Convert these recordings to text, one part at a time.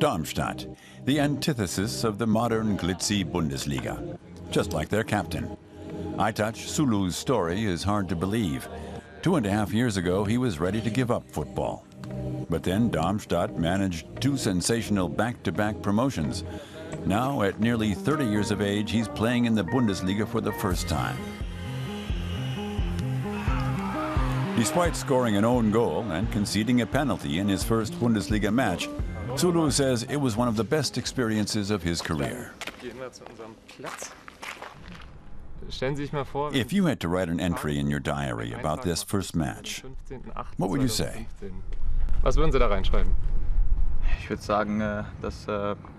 Darmstadt, the antithesis of the modern glitzy Bundesliga, just like their captain. Aytac Sulu's story is hard to believe. 2.5 years ago, he was ready to give up football. But then Darmstadt managed 2 sensational back-to-back promotions. Now, at nearly 30 years of age, he's playing in the Bundesliga for the first time. Despite scoring an own goal and conceding a penalty in his first Bundesliga match, Sulu says it was one of the best experiences of his career. If you had to write an entry in your diary about this first match, what would you say? Was würden Sie da reinschreiben?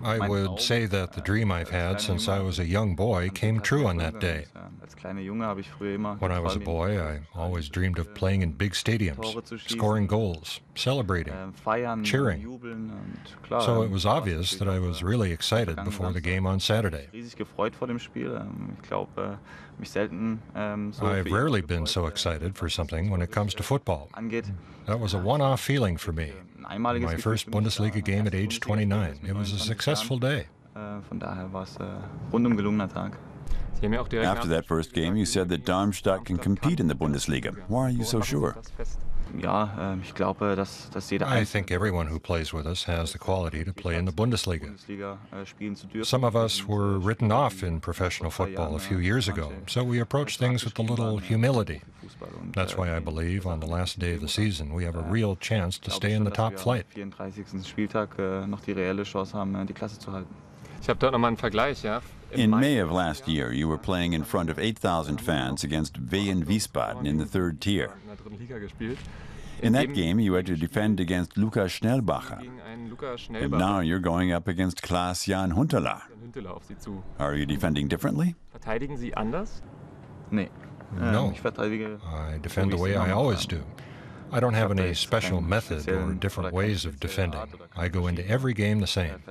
I would say that the dream I've had since I was a young boy came true on that day. When I was a boy, I always dreamed of playing in big stadiums, scoring goals, celebrating, cheering. So it was obvious that I was really excited before the game on Saturday. I've rarely been so excited for something when it comes to football. That was a one-off feeling for me. My first Bundesliga game at age 29. It was a successful day. After that first game, you said that Darmstadt can compete in the Bundesliga. Why are you so sure? I think everyone who plays with us has the quality to play in the Bundesliga. Some of us were written off in professional football a few years ago, so we approach things with a little humility. That's why I believe on the last day of the season we have a real chance to stay in the top flight. In May of last year, you were playing in front of 8,000 fans against Wien Wiesbaden in the 3rd tier. In that game, you had to defend against Lukas Schnellbacher. And now you're going up against Klaas-Jan Huntelaar. Are you defending differently? No. I defend the way I always do. I don't have any special method or different ways of defending. I go into every game the same.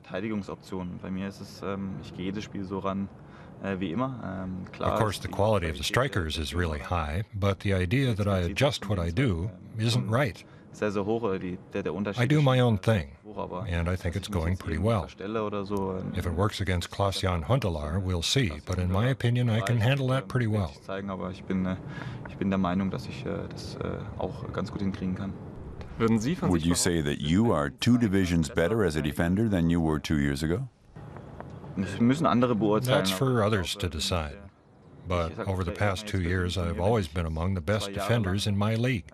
Of course, the quality of the strikers is really high, but the idea that I adjust what I do isn't right. I do my own thing, and I think it's going pretty well. If it works against Klaas-Jan Huntelaar, we'll see, but in my opinion, I can handle that pretty well. Would you say that you are 2 divisions better as a defender than you were 2 years ago? That's for others to decide. But over the past 2 years, I've always been among the best defenders in my league.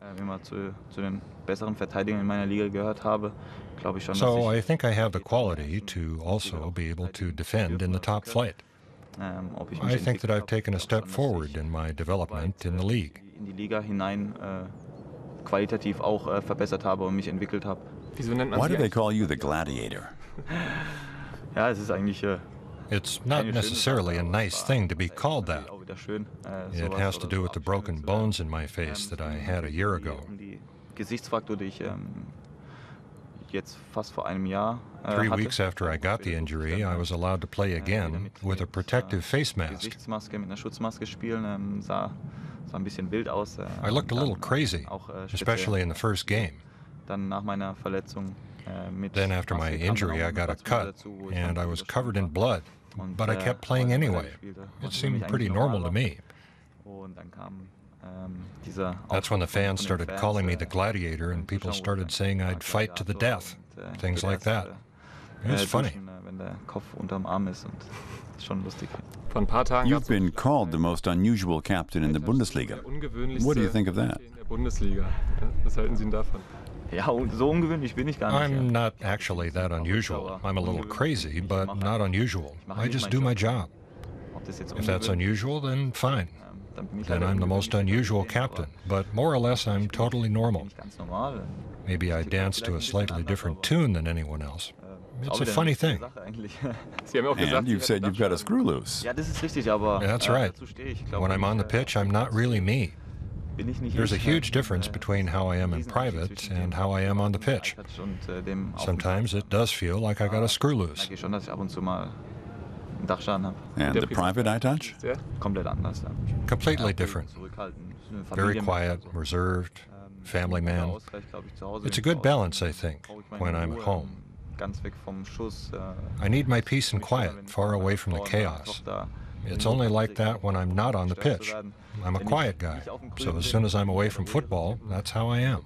So I think I have the quality to also be able to defend in the top flight. I think that I've taken a step forward in my development in the league. Why do they call you the gladiator? It's not necessarily a nice thing to be called that. It has to do with the broken bones in my face that I had a year ago. 3 weeks after I got the injury, I was allowed to play again with a protective face mask. I looked a little crazy, especially in the first game. Then after my injury, I got a cut, and I was covered in blood, but I kept playing anyway. It seemed pretty normal to me. That's when the fans started calling me the gladiator, and people started saying I'd fight to the death, things like that. It was funny. You've been called the most unusual captain in the Bundesliga. What do you think of that? I'm not actually that unusual. I'm a little crazy, but not unusual. I just do my job. If that's unusual, then fine. Then I'm the most unusual captain, but more or less I'm totally normal. Maybe I dance to a slightly different tune than anyone else. It's a funny thing. And you've said you've got a screw loose. That's right. When I'm on the pitch, I'm not really me. There's a huge difference between how I am in private and how I am on the pitch. Sometimes it does feel like I got a screw loose. And the private Aytac? Completely different. Very quiet, reserved, family man. It's a good balance, I think, when I'm at home. I need my peace and quiet, far away from the chaos. It's only like that when I'm not on the pitch. I'm a quiet guy, so as soon as I'm away from football, that's how I am.